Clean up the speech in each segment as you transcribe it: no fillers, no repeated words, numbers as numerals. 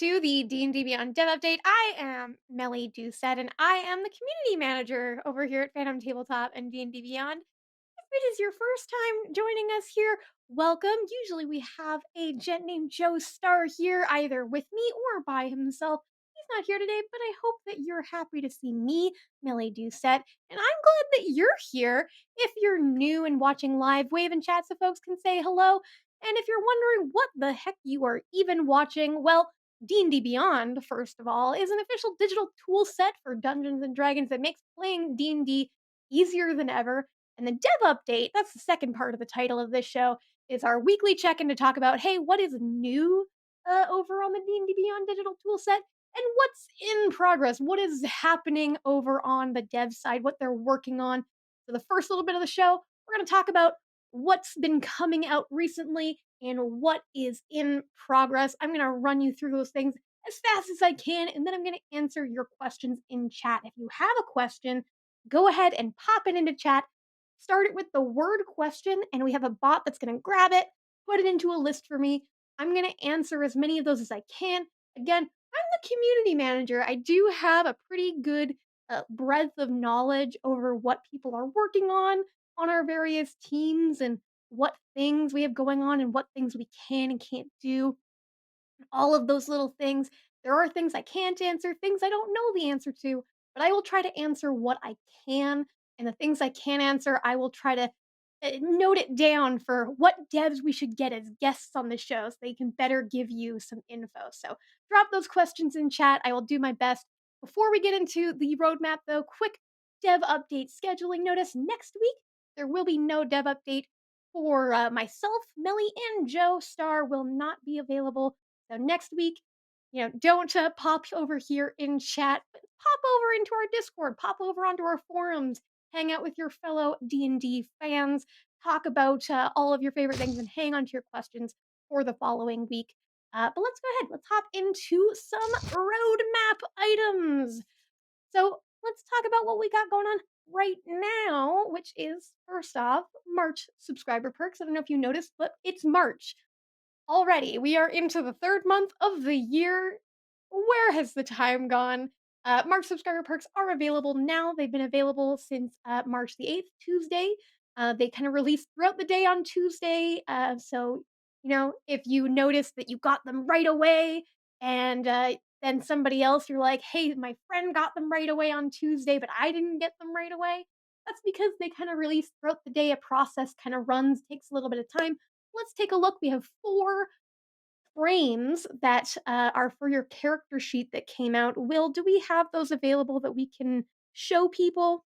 to the D&D Beyond Dev Update. I am Melly Doucette, and I am the community manager over here at Phantom Tabletop and D&D Beyond. If it is your first time joining us here, welcome. Usually we have a gent named Joe Star here, either with me or by himself. He's not here today, but I hope that you're happy to see me, Millie Doucette, and I'm glad that you're here. If you're new and watching live, wave and chat so folks can say hello. And if you're wondering what the heck you are even watching, well, D&D Beyond, first of all, is an official digital tool set for Dungeons and Dragons that makes playing D&D easier than ever. And the dev update, that's the second part of the title of this show, is our weekly check-in to talk about, hey, what is new over on the D&D Beyond digital toolset, and what's in progress, what is happening over on the dev side, what they're working on. So the first little bit of the show, we're going to talk about what's been coming out recently and what is in progress. I'm going to run you through those things as fast as I can, and then I'm going to answer your questions in chat. If you have a question, go ahead and pop it into chat. Start it with the word question, and we have a bot that's going to grab it, put it into a list for me. I'm going to answer as many of those as I can. Again, I'm the community manager. I do have a pretty good breadth of knowledge over what people are working on our various teams and what things we have going on and what things we can and can't do, all of those little things. There are things I can't answer, things I don't know the answer to, but I will try to answer what I can. And the things I can't answer, I will try to note it down for what devs we should get as guests on the show so they can better give you some info. So drop those questions in chat. I will do my best. Before we get into the roadmap, though, quick dev update scheduling notice. Next week, there will be no dev update for myself, Millie, and Joe. Star will not be available, so next week, don't pop over here in chat, but pop over into our Discord, pop over onto our forums, hang out with your fellow D&D fans, talk about all of your favorite things, and hang on to your questions for the following week. But let's go ahead. Let's hop into some roadmap items. So let's talk about what we got going on right now, which is, first off, March subscriber perks. I don't know if you noticed, but it's March. Already, we are into the third month of the year. Where has the time gone? March subscriber perks are available now. They've been available since March the 8th, Tuesday. They kind of release throughout the day on Tuesday. If you notice that you got them right away and then somebody else, you're like, hey, my friend got them right away on Tuesday, but I didn't get them right away. That's because they kind of release throughout the day. A process kind of runs, takes a little bit of time. Let's take a look. We have 4 frames that are for your character sheet that came out. Will, do we have those available that we can show people?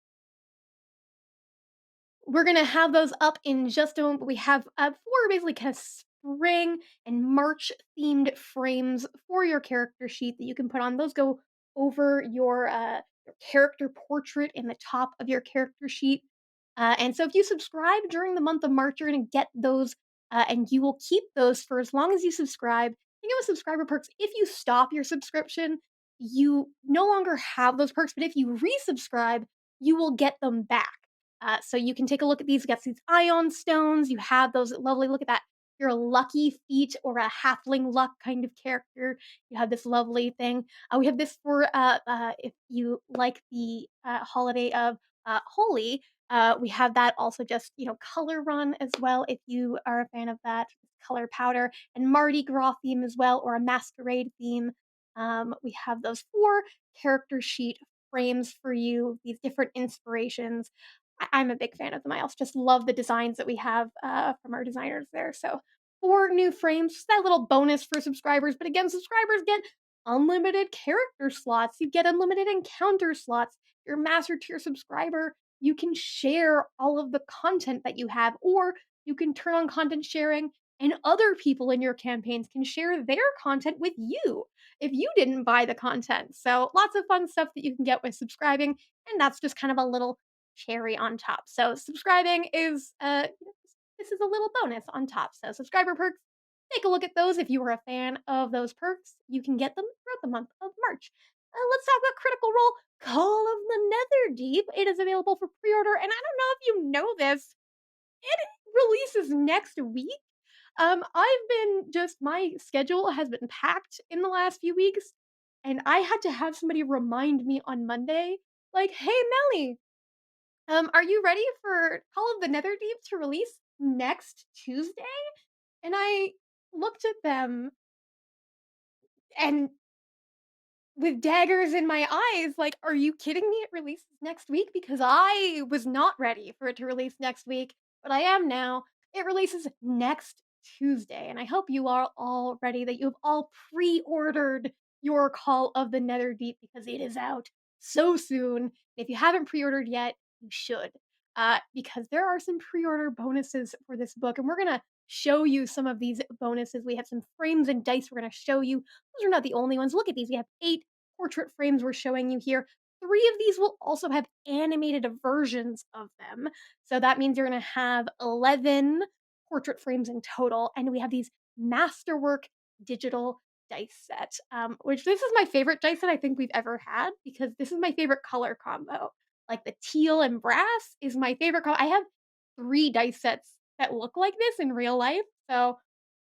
We're gonna have those up in just a moment. But we have 4 basically kind of spring and March themed frames for your character sheet that you can put on. Those go over your character portrait in the top of your character sheet. And so if you subscribe during the month of March, you're gonna get those, and you will keep those for as long as you subscribe. Think of a subscriber perks. If you stop your subscription, you no longer have those perks, but if you resubscribe, you will get them back. So you can take a look at these. You got these ion stones. You have those lovely. Look at that. You're a lucky feat or a halfling luck kind of character. You have this lovely thing. We have this for if you like the holiday of Holy. We have that also just color run as well if you are a fan of that color powder and Mardi Gras theme as well or a masquerade theme. We have those 4 character sheet frames for you. These different inspirations. I'm a big fan of them. I also just love the designs that we have from our designers there. So 4 new frames, just that little bonus for subscribers. But again, subscribers get unlimited character slots. You get unlimited encounter slots. Your master tier subscriber, you can share all of the content that you have, or you can turn on content sharing, and other people in your campaigns can share their content with you if you didn't buy the content. So lots of fun stuff that you can get with subscribing, and that's just kind of a little cherry on top. So subscribing is this is a little bonus on top. So subscriber perks, take a look at those if you are a fan of those perks. You can get them throughout the month of March. Let's talk about Critical Role Call of the Netherdeep. It is available for pre-order, and I don't know if you know this. It releases next week. I've been just my schedule has been packed in the last few weeks, and I had to have somebody remind me on Monday, like, "Hey, Melly, are you ready for Call of the Netherdeep to release next Tuesday?" And I looked at them and with daggers in my eyes, like, "Are you kidding me? It releases next week?" Because I was not ready for it to release next week, but I am now. It releases next Tuesday, and I hope you are all ready, that you have all pre-ordered your Call of the Netherdeep because it is out so soon. If you haven't pre-ordered yet, you should, because there are some pre-order bonuses for this book, and we're gonna show you some of these bonuses. We have some frames and dice we're gonna show you. Those are not the only ones. Look at these. We have 8 portrait frames we're showing you here. 3 of these will also have animated versions of them. So that means you're going to have 11 portrait frames in total. And we have these masterwork digital dice set, which this is my favorite dice set I think we've ever had because this is my favorite color combo. Like the teal and brass is my favorite color. I have 3 dice sets that look like this in real life. So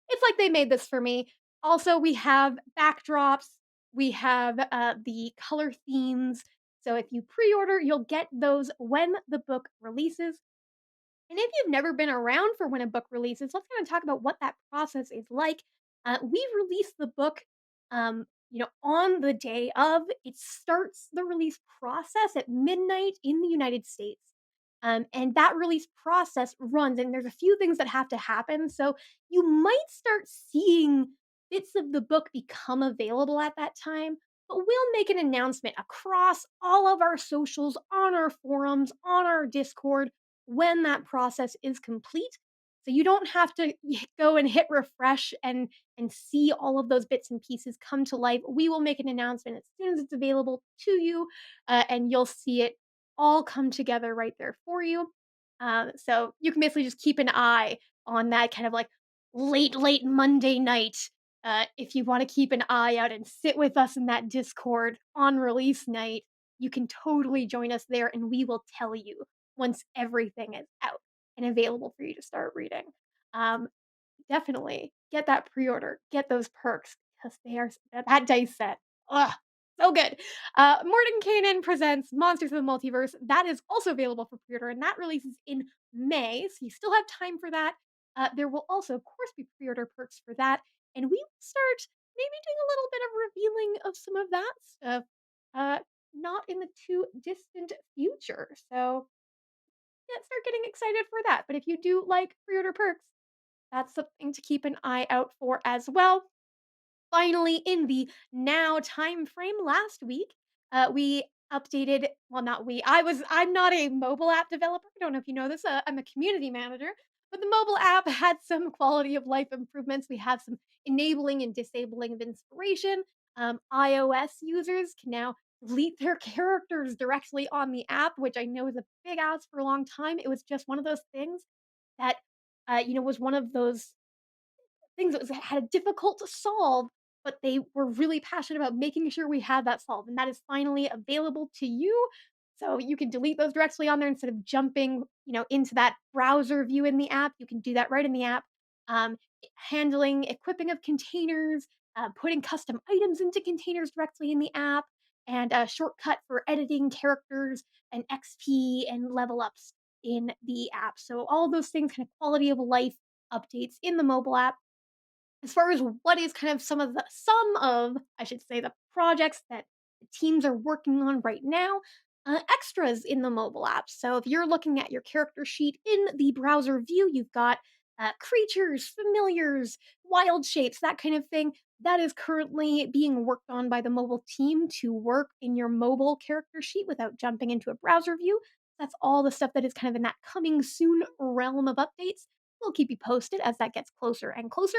it's like they made this for me. Also, we have backdrops, we have, the color themes, so if you pre-order, you'll get those when the book releases. And if you've never been around for when a book releases, let's kind of talk about what that process is like. We release the book, on the day of. It starts the release process at midnight in the United States. And that release process runs, and there's a few things that have to happen. So you might start seeing bits of the book become available at that time, but we'll make an announcement across all of our socials, on our forums, on our Discord when that process is complete. So you don't have to go and hit refresh and see all of those bits and pieces come to life. We will make an announcement as soon as it's available to you, and you'll see it all come together right there for you. So you can basically just keep an eye on that kind of like late Monday night. If you want to keep an eye out and sit with us in that Discord on release night, you can totally join us there and we will tell you once everything is out and available for you to start reading. Um, Definitely get that pre-order, get those perks because they are that dice set. Ugh, so good. Mordenkainen presents Monsters of the Multiverse. That is also available for pre-order, and that releases in May, so you still have time for that. There will also, of course, be pre-order perks for that, and we will start maybe doing a little bit of revealing of some of that stuff, uh, not in the too distant future. So yeah, start getting excited for that. But if you do like pre-order perks, that's something to keep an eye out for as well. Finally, in the now time frame last week, we updated, well, not we. I'm not a mobile app developer. I don't know if you know this. I'm a community manager, but the mobile app had some quality of life improvements. We have some enabling and disabling of inspiration. iOS users can now delete their characters directly on the app, which I know is a big ask for a long time. It was just one of those things that was one of those things that had a difficult to solve, but they were really passionate about making sure we had that solved, and that is finally available to you. So you can delete those directly on there instead of jumping, into that browser view in the app. You can do that right in the app. Handling equipping of containers, putting custom items into containers directly in the app, and a shortcut for editing characters and XP and level ups in the app. So all those things, kind of quality of life updates in the mobile app. As far as what is kind of some of, I should say, the projects that the teams are working on right now, extras in the mobile app. So if you're looking at your character sheet in the browser view, you've got creatures, familiars, wild shapes, that kind of thing. That is currently being worked on by the mobile team to work in your mobile character sheet without jumping into a browser view. That's all the stuff that is kind of in that coming soon realm of updates. We'll keep you posted as that gets closer and closer.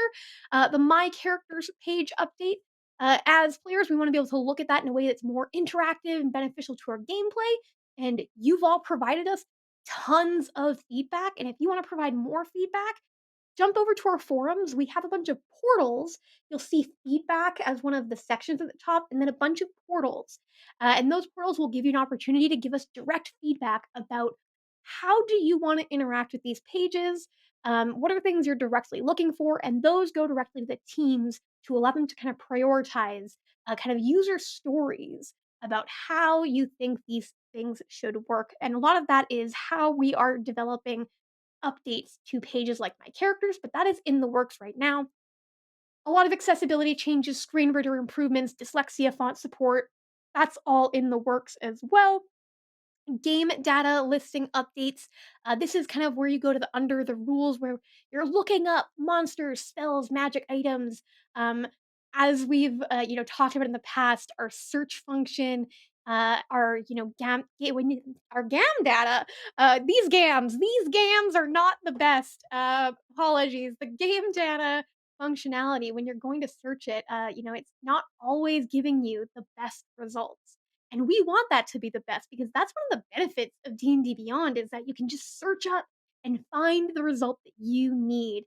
The My Characters page update. As players, we want to be able to look at that in a way that's more interactive and beneficial to our gameplay. And you've all provided us tons of feedback. And if you want to provide more feedback, jump over to our forums. We have a bunch of portals. You'll see feedback as one of the sections at the top, and then a bunch of portals. And those portals will give you an opportunity to give us direct feedback about how do you want to interact with these pages. What are things you're directly looking for? And those go directly to the teams to allow them to kind of prioritize kind of user stories about how you think these things should work. And a lot of that is how we are developing updates to pages like my characters, but that is in the works right now. A lot of accessibility changes, screen reader improvements, dyslexia font support. That's all in the works as well. Game data listing updates. This is kind of where you go to the under the rules where you're looking up monsters, spells, magic items. Um, as we've talked about in the past, our search function, our our gam data. These gams are not the best. Apologies. The game data functionality when you're going to search it, it's not always giving you the best results. And we want that to be the best because that's one of the benefits of D&D Beyond is that you can just search up and find the result that you need.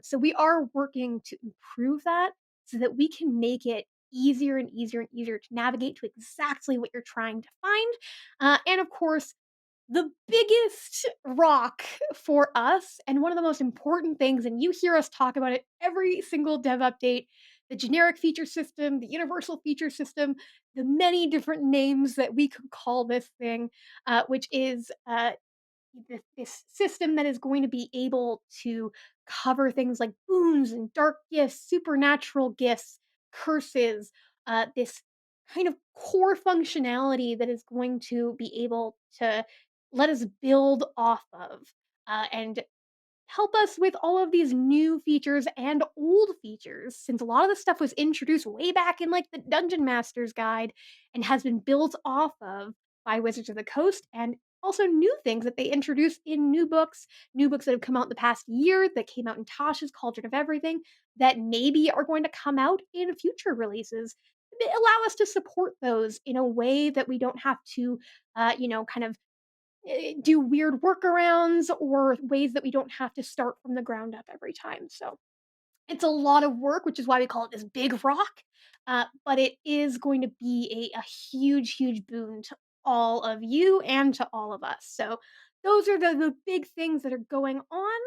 So we are working to improve that so that we can make it easier and easier and easier to navigate to exactly what you're trying to find. And of course, the biggest rock for us, and one of the most important things, and you hear us talk about it every single dev update, the generic feature system, the universal feature system, the many different names that we could call this thing, which is this system that is going to be able to cover things like boons and dark gifts, supernatural gifts, curses, this kind of core functionality that is going to be able to let us build off of and help us with all of these new features and old features since a lot of this stuff was introduced way back in like the Dungeon Master's Guide and has been built off of by Wizards of the Coast and also new things that they introduced in new books that have come out in the past year that came out in Tasha's Cauldron of Everything that maybe are going to come out in future releases. They allow us to support those in a way that we don't have to, kind of do weird workarounds or ways that we don't have to start from the ground up every time. So it's a lot of work, which is why we call it this big rock. But it is going to be a huge, huge boon to all of you and to all of us. So those are the big things that are going on.